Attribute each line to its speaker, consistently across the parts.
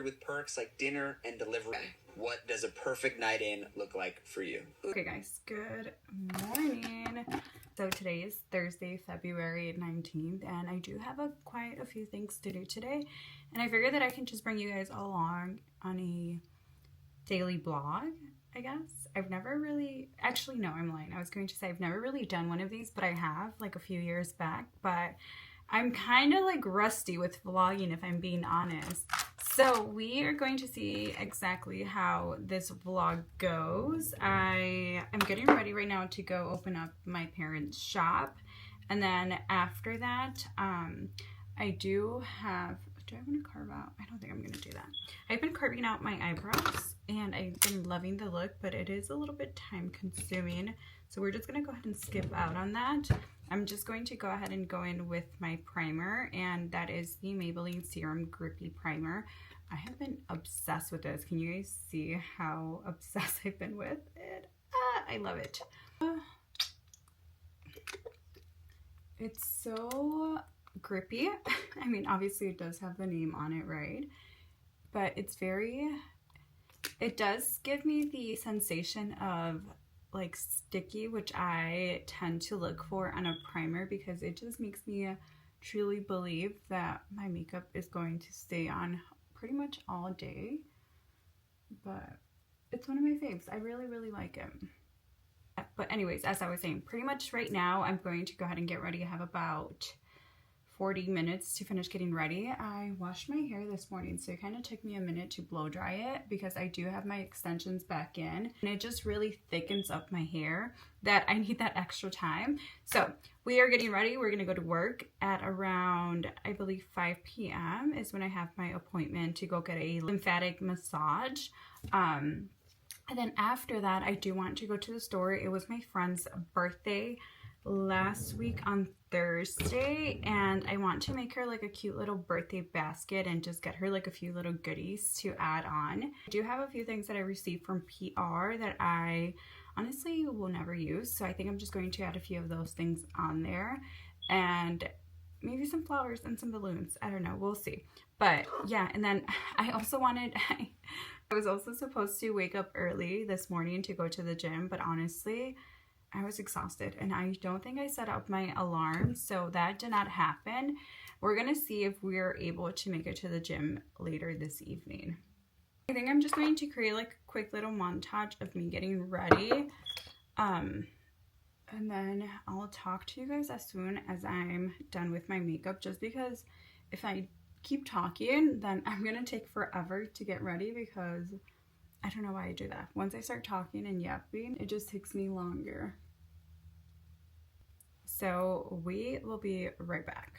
Speaker 1: with perks like dinner and delivery. What does a perfect night in look like for you?
Speaker 2: Okay guys, good morning. So today is Thursday, February 19th, and I do have quite a few things to do today. And I figured that I can just bring you guys along on a daily blog, I guess. I've never really, actually no, I'm lying. I was going to say I've never really done one of these, but I have like a few years back. But I'm kind of like rusty with vlogging, if I'm being honest. So we are going to see exactly how this vlog goes. I am getting ready right now to go open up my parents' shop. And then after that, I do want to carve out? I don't think I'm going to do that. I've been carving out my eyebrows and I've been loving the look, but it is a little bit time consuming. So we're just going to go ahead and skip out on that. I'm just going to go ahead and go in with my primer, and that is the Maybelline Serum Grippy Primer. I have been obsessed with this. Can you guys see how obsessed I've been with it? I love it. It's so grippy. I mean, obviously it does have the name on it, right? But it does give me the sensation of like sticky, which I tend to look for on a primer because it just makes me truly believe that my makeup is going to stay on pretty much all day. But it's one of my faves. I really, really like it. But anyways, as I was saying, pretty much right now I'm going to go ahead and get ready. I have about 40 minutes to finish getting ready. I washed my hair this morning, so it kind of took me a minute to blow dry it because I do have my extensions back in, and it just really thickens up my hair that I need that extra time. So we are getting ready. We're going to go to work at around, I believe 5 p.m. is when I have my appointment to go get a lymphatic massage. And then after that, I do want to go to the store. It was my friend's birthday last week on Thursday, and I want to make her like a cute little birthday basket and just get her like a few little goodies to add on. I do have a few things that I received from PR that I honestly will never use, so I think I'm just going to add a few of those things on there, and maybe some flowers and some balloons. I don't know, we'll see. But yeah, and then I also I was also supposed to wake up early this morning to go to the gym, but honestly I was exhausted and I don't think I set up my alarm, so that did not happen. We're gonna see if we're able to make it to the gym later this evening. I think I'm just going to create like a quick little montage of me getting ready, and then I'll talk to you guys as soon as I'm done with my makeup, just because if I keep talking then I'm gonna take forever to get ready because I don't know why I do that. Once I start talking and yapping, it just takes me longer. So we will be right back.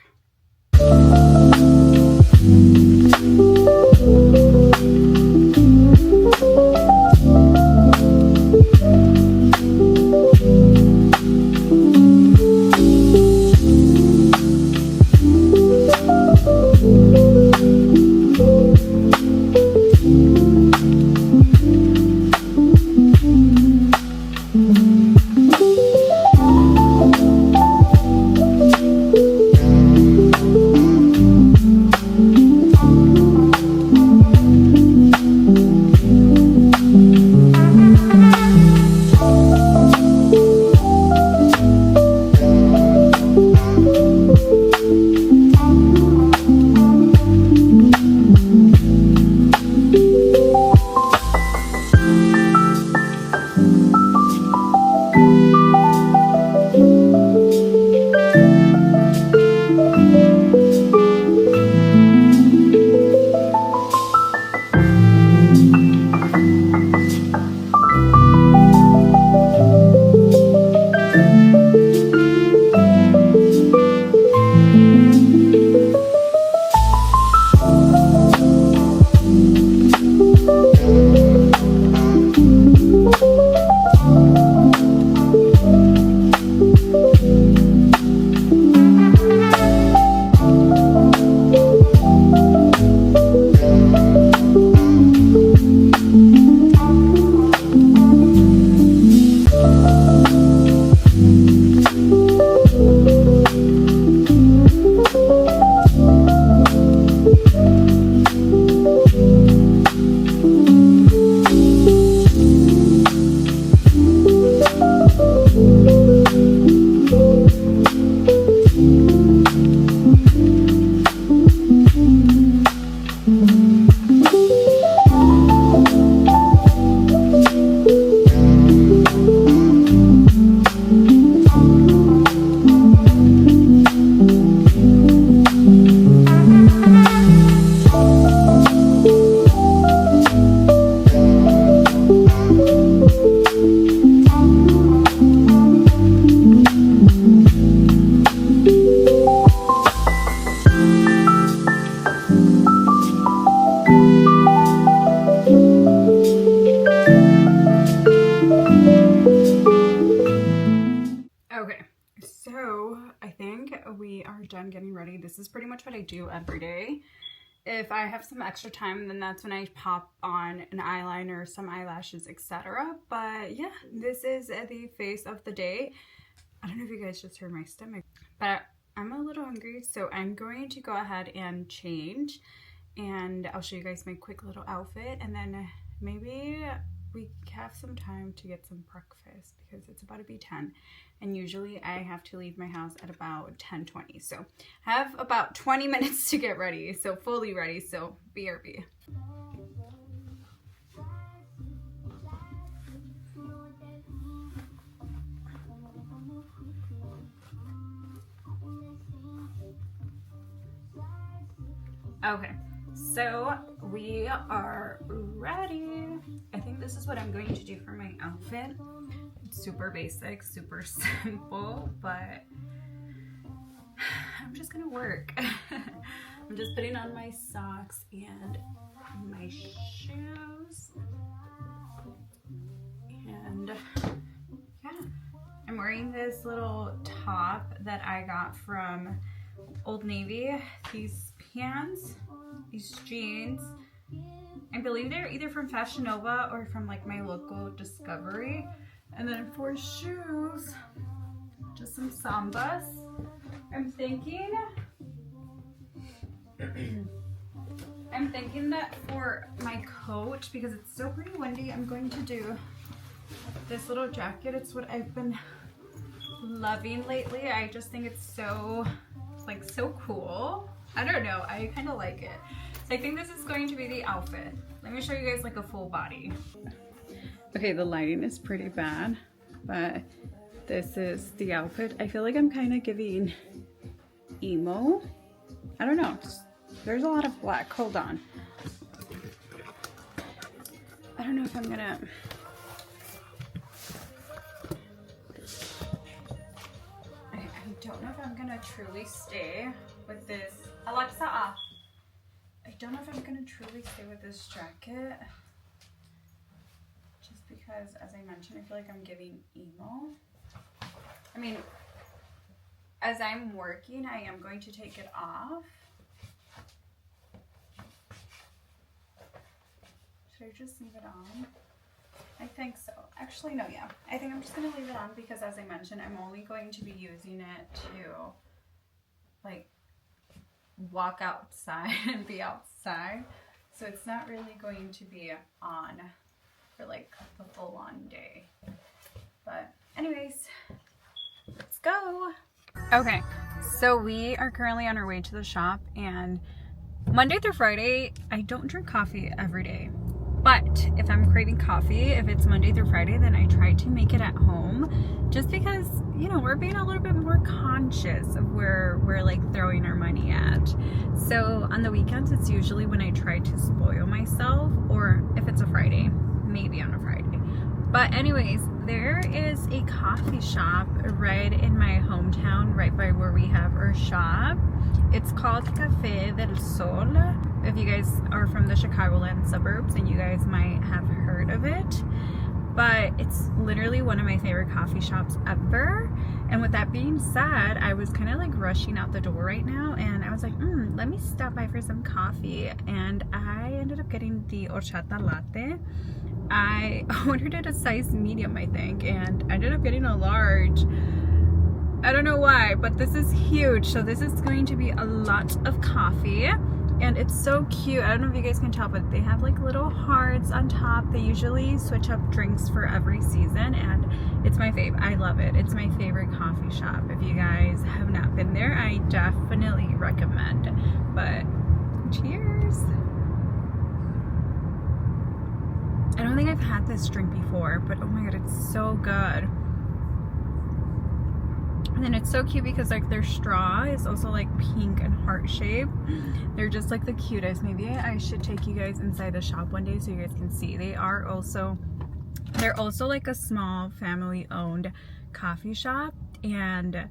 Speaker 2: we are done getting ready. This is pretty much what I do every day. If I have some extra time, then that's when I pop on an eyeliner, some eyelashes, etc. But yeah, this is the face of the day. I don't know if you guys just heard my stomach, but I'm a little hungry, so I'm going to go ahead and change, and I'll show you guys my quick little outfit, and then maybe we have some time to get some breakfast because it's about to be 10, and usually I have to leave my house at about 10:20, so I have about 20 minutes to get ready, so fully ready, so BRB. Okay, so we are ready. I think this is what I'm going to do for my outfit. It's super basic, super simple, but I'm just gonna work. I'm just putting on my socks and my shoes. And yeah, I'm wearing this little top that I got from Old Navy. These pants, these jeans, I believe they're either from Fashion Nova or from like my local Discovery. And then for shoes, just some Sambas. I'm thinking that for my coat, because it's still pretty windy, I'm going to do this little jacket. It's what I've been loving lately. I just think it's so cool. I don't know, I kind of like it. So I think this is going to be the outfit. Let me show you guys like a full body. Okay, the lighting is pretty bad, but this is the outfit. I feel like I'm kind of giving emo. I don't know, there's a lot of black. Hold on. I don't know if I'm gonna... I don't know if I'm gonna truly stay with this. Alexa, off. I don't know if I'm gonna truly stay with this jacket. Just because, as I mentioned, I feel like I'm giving emo. I mean, as I'm working, I am going to take it off. Should I just leave it on? I think so. Actually, no, yeah. I think I'm just gonna leave it on because, as I mentioned, I'm only going to be using it to, like, walk outside and be outside. So it's not really going to be on for, like, the full-on day. But anyways, let's go. Okay, so we are currently on our way to the shop, and Monday through Friday, I don't drink coffee every day. But if I'm craving coffee, if it's Monday through Friday, then I try to make it at home, just because, you know, we're being a little bit more conscious of where we're like throwing our money at. So on the weekends, it's usually when I try to spoil myself, or if it's a Friday, maybe on a Friday. But anyways, there is a coffee shop right in my hometown, right by where we have our shop. It's called Café del Sol. If you guys are from the Chicagoland suburbs, and you guys might have heard of it. But it's literally one of my favorite coffee shops ever. And with that being said, I was kind of like rushing out the door right now, and I was like, let me stop by for some coffee. And I ended up getting the horchata latte. I ordered it a size medium, I think, and I ended up getting a large. I don't know why, but this is huge. So this is going to be a lot of coffee, and it's so cute. I don't know if you guys can tell, but they have like little hearts on top. They usually switch up drinks for every season, and it's my fave. I love it. It's my favorite coffee shop. If you guys have not been there, I definitely recommend. But cheers. I don't think I've had this drink before, but oh my god, it's so good. And then it's so cute because like their straw is also like pink and heart shaped. They're just like the cutest. Maybe I should take you guys inside the shop one day so you guys can see. They're also like a small family owned coffee shop, and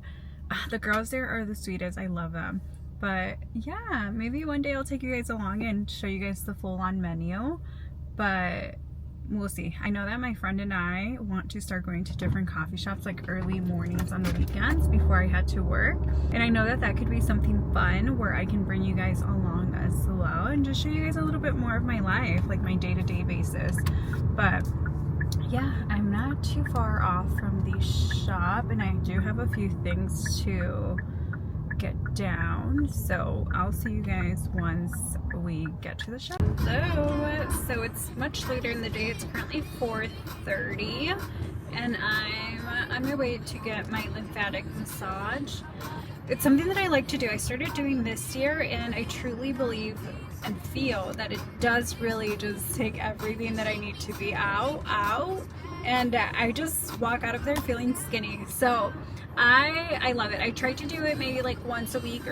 Speaker 2: the girls there are the sweetest. I love them. But yeah, maybe one day I'll take you guys along and show you guys the full on menu. But we'll see. I know that my friend and I want to start going to different coffee shops like early mornings on the weekends before I head to work. And I know that that could be something fun where I can bring you guys along as well and just show you guys a little bit more of my life, like my day-to-day basis. But yeah, I'm not too far off from the shop, and I do have a few things to get down, so I'll see you guys once we get to the shop. So it's much later in the day. It's currently 4:30 and I'm on my way to get my lymphatic massage. It's something that I like to do. I started doing this year, and I truly believe and feel that it does really just take everything that I need to be out, and I just walk out of there feeling skinny. So I love it. I try to do it maybe like once a week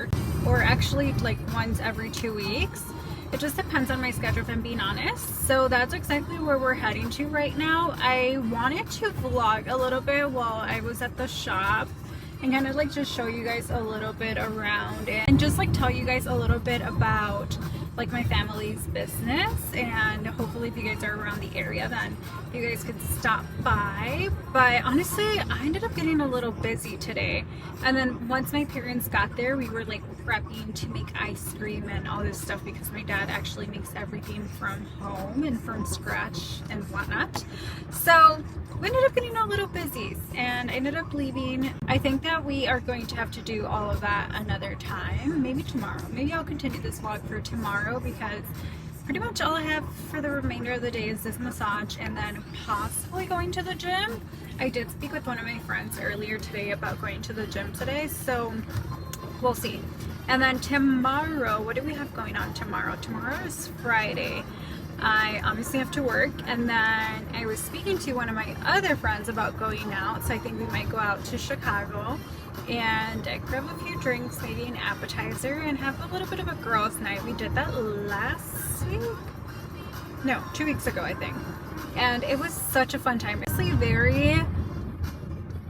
Speaker 2: or actually like once every 2 weeks. It just depends on my schedule, if I'm being honest. So that's exactly where we're heading to right now. I wanted to vlog a little bit while I was at the shop and kind of like just show you guys a little bit around it and just like tell you guys a little bit about like my family's business, and hopefully if you guys are around the area then you guys could stop by. But honestly, I ended up getting a little busy today, and then once my parents got there we were like prepping to make ice cream and all this stuff because my dad actually makes everything from home and from scratch and whatnot. So we ended up getting a little busy and I ended up leaving. I think that we are going to have to do all of that another time, maybe tomorrow. Maybe I'll continue this vlog for tomorrow because pretty much all I have for the remainder of the day is this massage and then possibly going to the gym. I did speak with one of my friends earlier today about going to the gym today, so we'll see. And then tomorrow, what do we have going on tomorrow? Tomorrow is Friday. I obviously have to work, and then I was speaking to one of my other friends about going out, so I think we might go out to Chicago and grab a few drinks, maybe an appetizer, and have a little bit of a girls' night. We did that last week? No, 2 weeks ago I think, and it was such a fun time. It's very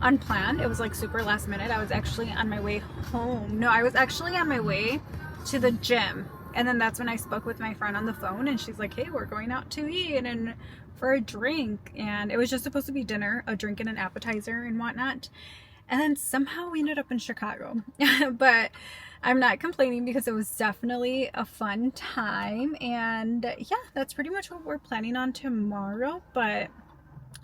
Speaker 2: unplanned. It was like super last minute. I was actually on my way home. No, I was actually on my way to the gym. And then that's when I spoke with my friend on the phone, and she's like, hey, we're going out to eat and for a drink. And it was just supposed to be dinner, a drink and an appetizer and whatnot. And then somehow we ended up in Chicago. But I'm not complaining because it was definitely a fun time. And yeah, that's pretty much what we're planning on tomorrow. But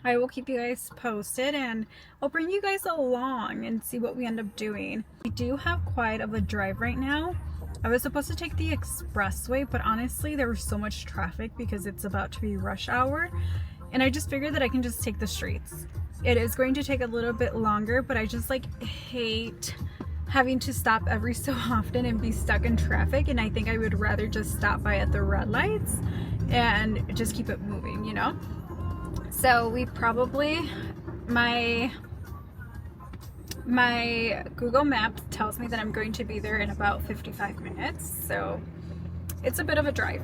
Speaker 2: I will keep you guys posted and I'll bring you guys along and see what we end up doing. We do have quite of a drive right now. I was supposed to take the expressway, but honestly there was so much traffic because it's about to be rush hour, and I just figured that I can just take the streets. It is going to take a little bit longer, but I just like hate having to stop every so often and be stuck in traffic, and I think I would rather just stop by at the red lights and just keep it moving, you know? So we probably, my Google Maps tells me that I'm going to be there in about 55 minutes, so it's a bit of a drive.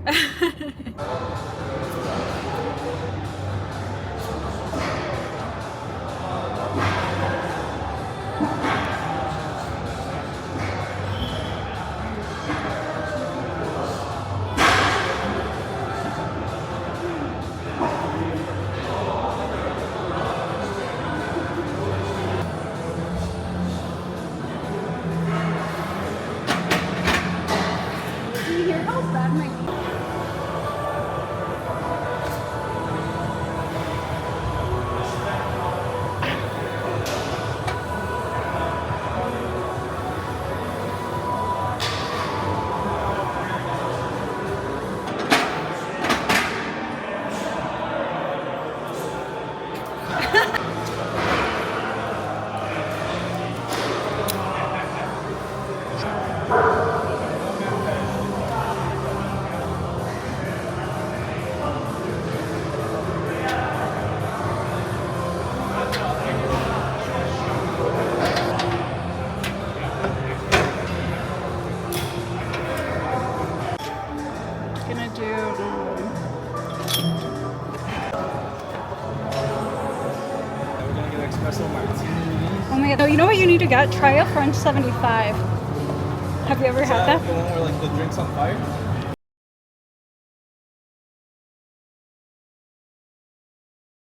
Speaker 2: Oh my god, you know what you need to get? Try a French 75. Have you ever had that?
Speaker 3: The one where like the drink's on fire?